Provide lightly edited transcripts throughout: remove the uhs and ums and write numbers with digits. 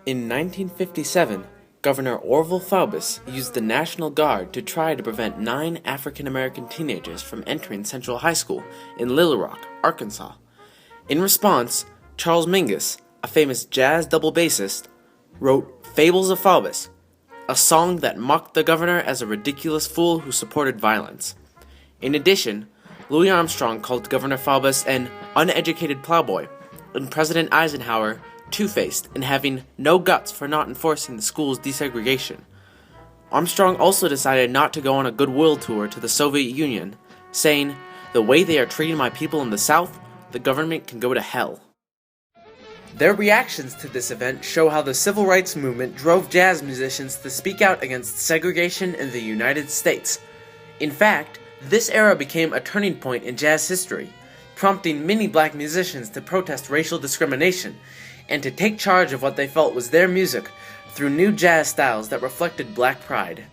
In 1957, Governor Orville Faubus used the National Guard to try to prevent 9 African-American teenagers from entering Central High School in Little Rock, Arkansas. In response, Charles Mingus, a famous jazz double bassist, wrote Fables of Faubus, a song that mocked the governor as a ridiculous fool who supported violence. In addition, Louis Armstrong called Governor Faubus an uneducated plowboy, and President Eisenhower two-faced and having no guts for not enforcing the school's desegregation. Armstrong also decided not to go on a goodwill tour to the Soviet Union, saying, "The way they are treating my people in the South, the government can go to hell." Their reactions to this event show how the civil rights movement drove jazz musicians to speak out against segregation in the United States. In fact, this era became a turning point in jazz history, prompting many black musicians to protest racial discrimination and to take charge of what they felt was their music through new jazz styles that reflected black pride.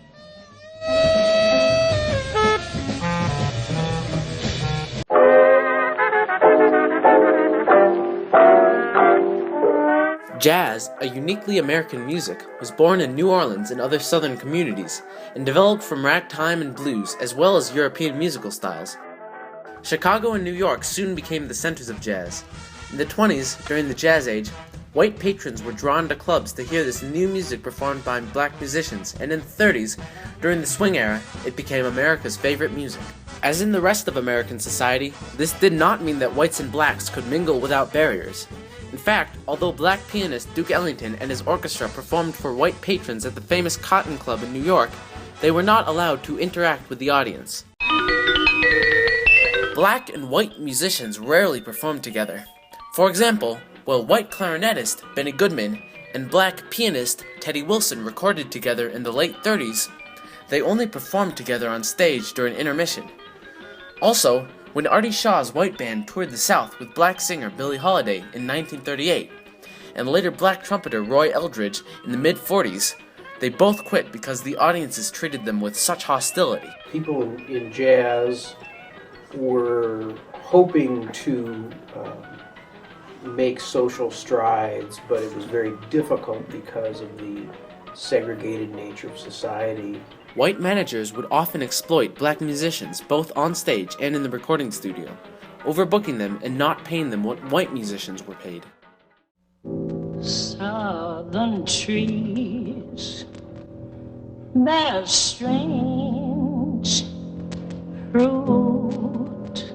Jazz, a uniquely American music, was born in New Orleans and other southern communities, and developed from ragtime and blues as well as European musical styles. Chicago and New York soon became the centers of jazz. In the 20s, during the Jazz Age, white patrons were drawn to clubs to hear this new music performed by black musicians, and in the 30s, during the swing era, it became America's favorite music. As in the rest of American society, this did not mean that whites and blacks could mingle without barriers. In fact, although black pianist Duke Ellington and his orchestra performed for white patrons at the famous Cotton Club in New York, they were not allowed to interact with the audience. Black and white musicians rarely performed together. For example, while white clarinetist Benny Goodman and black pianist Teddy Wilson recorded together in the late 30s, they only performed together on stage during intermission. Also, when Artie Shaw's white band toured the South with black singer Billie Holiday in 1938, and later black trumpeter Roy Eldridge in the mid-40s, they both quit because the audiences treated them with such hostility. People in jazz were hoping to make social strides, but it was very difficult because of the segregated nature of society. White managers would often exploit black musicians both on stage and in the recording studio, overbooking them and not paying them what white musicians were paid. Southern trees bear strange fruit.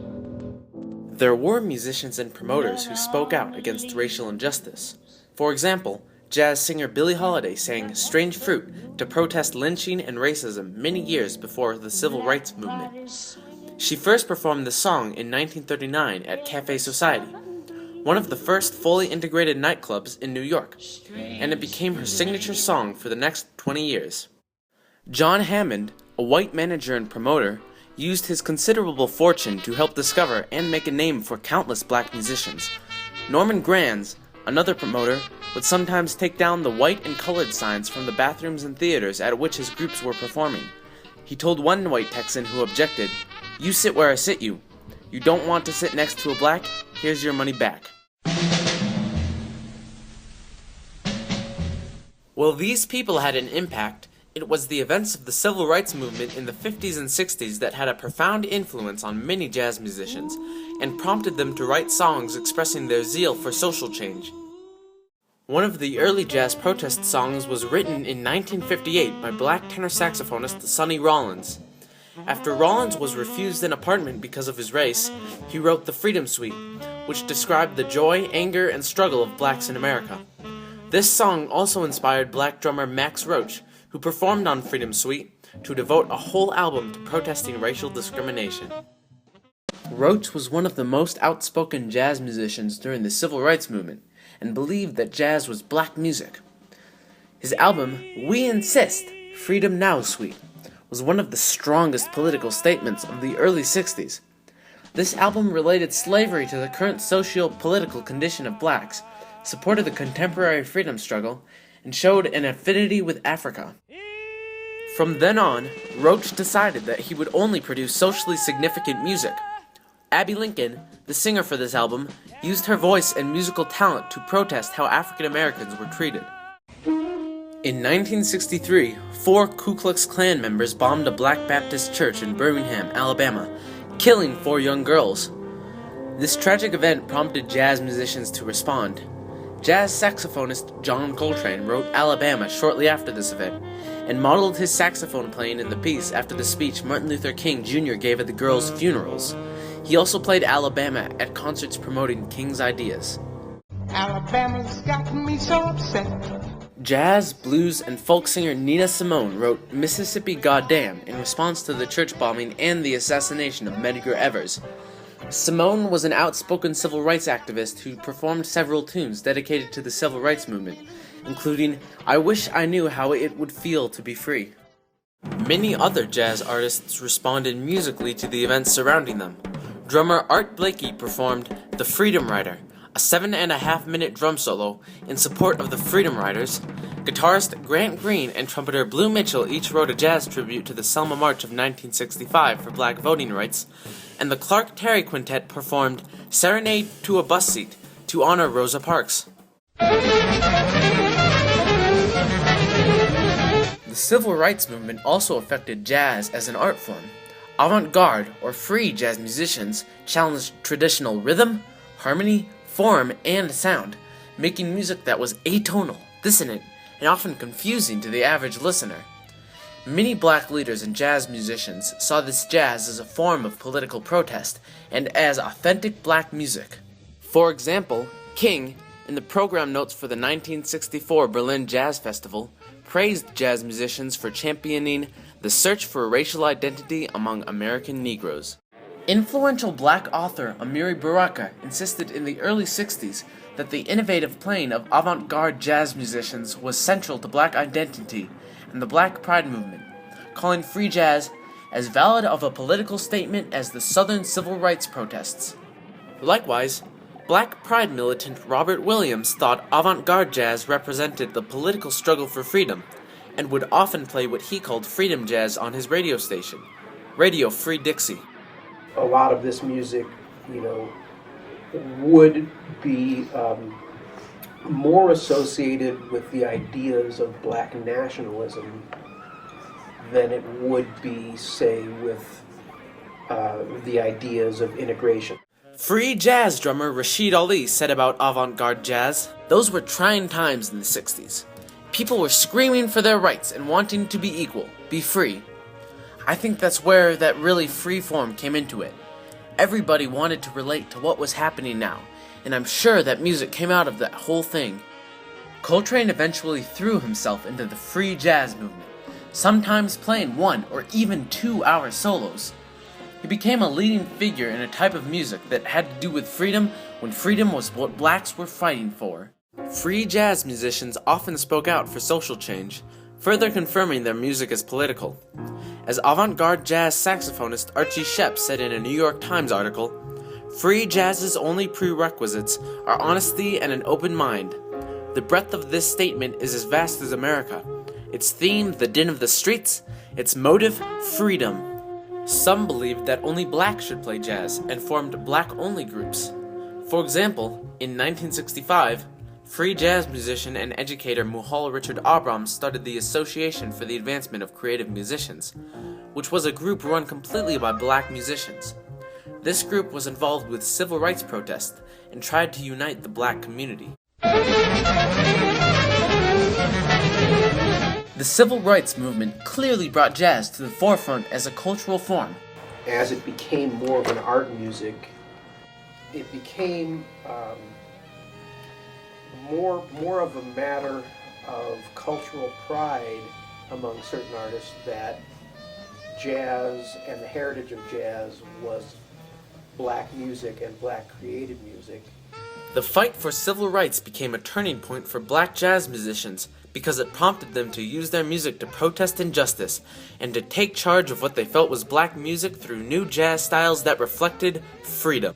There were musicians and promoters who spoke out against racial injustice. For example, jazz singer Billie Holiday sang "Strange Fruit" to protest lynching and racism many years before the civil rights movement. She first performed the song in 1939 at Cafe Society, one of the first fully integrated nightclubs in New York, and it became her signature song for the next 20 years. John Hammond, a white manager and promoter, used his considerable fortune to help discover and make a name for countless black musicians. Norman Granz, another promoter, would sometimes take down the white and colored signs from the bathrooms and theaters at which his groups were performing. He told one white Texan who objected, "You sit where I sit you. You don't want to sit next to a black? Here's your money back." While these people had an impact, it was the events of the civil rights movement in the 50s and 60s that had a profound influence on many jazz musicians and prompted them to write songs expressing their zeal for social change. One of the early jazz protest songs was written in 1958 by black tenor saxophonist Sonny Rollins. After Rollins was refused an apartment because of his race, he wrote the Freedom Suite, which described the joy, anger, and struggle of blacks in America. This song also inspired black drummer Max Roach, who performed on Freedom Suite, to devote a whole album to protesting racial discrimination. Roach was one of the most outspoken jazz musicians during the civil rights movement, and believed that jazz was black music. His album, We Insist, Freedom Now Suite, was one of the strongest political statements of the early 60s. This album related slavery to the current socio-political condition of blacks, supported the contemporary freedom struggle, and showed an affinity with Africa. From then on, Roach decided that he would only produce socially significant music. Abby Lincoln, the singer for this album, used her voice and musical talent to protest how African Americans were treated. In 1963, 4 Ku Klux Klan members bombed a Black Baptist church in Birmingham, Alabama, killing 4 young girls. This tragic event prompted jazz musicians to respond. Jazz saxophonist John Coltrane wrote Alabama shortly after this event, and modeled his saxophone playing in the piece after the speech Martin Luther King Jr. gave at the girls' funerals. He also played Alabama at concerts promoting King's ideas. Alabama's got me so upset. Jazz, blues, and folk singer Nina Simone wrote Mississippi Goddamn in response to the church bombing and the assassination of Medgar Evers. Simone was an outspoken civil rights activist who performed several tunes dedicated to the civil rights movement, including I Wish I Knew How It Would Feel to Be Free. Many other jazz artists responded musically to the events surrounding them. Drummer Art Blakey performed The Freedom Rider, a 7.5-minute drum solo in support of the Freedom Riders. Guitarist Grant Green and trumpeter Blue Mitchell each wrote a jazz tribute to the Selma March of 1965 for black voting rights, and the Clark Terry Quintet performed Serenade to a Bus Seat to honor Rosa Parks. The civil rights movement also affected jazz as an art form. Avant-garde or free jazz musicians challenged traditional rhythm, harmony, form, and sound, making music that was atonal, dissonant, and often confusing to the average listener. Many black leaders and jazz musicians saw this jazz as a form of political protest and as authentic black music. For example, King, in the program notes for the 1964 Berlin Jazz Festival, praised jazz musicians for championing the search for racial identity among American Negroes. Influential black author Amiri Baraka insisted in the early 60s that the innovative playing of avant-garde jazz musicians was central to black identity and the black pride movement, calling free jazz as valid of a political statement as the Southern civil rights protests. Likewise, black pride militant Robert Williams thought avant-garde jazz represented the political struggle for freedom, and would often play what he called freedom jazz on his radio station, Radio Free Dixie. A lot of this music, would be more associated with the ideas of black nationalism than it would be, say, with the ideas of integration. Free jazz drummer Rashid Ali said about avant-garde jazz, "Those were trying times in the 60s. People were screaming for their rights and wanting to be equal, be free. I think that's where that really free form came into it. Everybody wanted to relate to what was happening now, and I'm sure that music came out of that whole thing." Coltrane eventually threw himself into the free jazz movement, sometimes playing 1 or even 2-hour solos. He became a leading figure in a type of music that had to do with freedom when freedom was what blacks were fighting for. Free jazz musicians often spoke out for social change, further confirming their music as political. As avant-garde jazz saxophonist Archie Shepp said in a New York Times article, "Free jazz's only prerequisites are honesty and an open mind. The breadth of this statement is as vast as America. Its theme, the din of the streets. Its motive, freedom." Some believed that only blacks should play jazz and formed black-only groups. For example, in 1965, free jazz musician and educator Muhal Richard Abram started the Association for the Advancement of Creative Musicians, which was a group run completely by black musicians. This group was involved with civil rights protests and tried to unite the black community. The civil rights movement clearly brought jazz to the forefront as a cultural form. As it became more of an art music, it became more of a matter of cultural pride among certain artists that jazz and the heritage of jazz was black music and black created music. The fight for civil rights became a turning point for black jazz musicians because it prompted them to use their music to protest injustice and to take charge of what they felt was black music through new jazz styles that reflected freedom.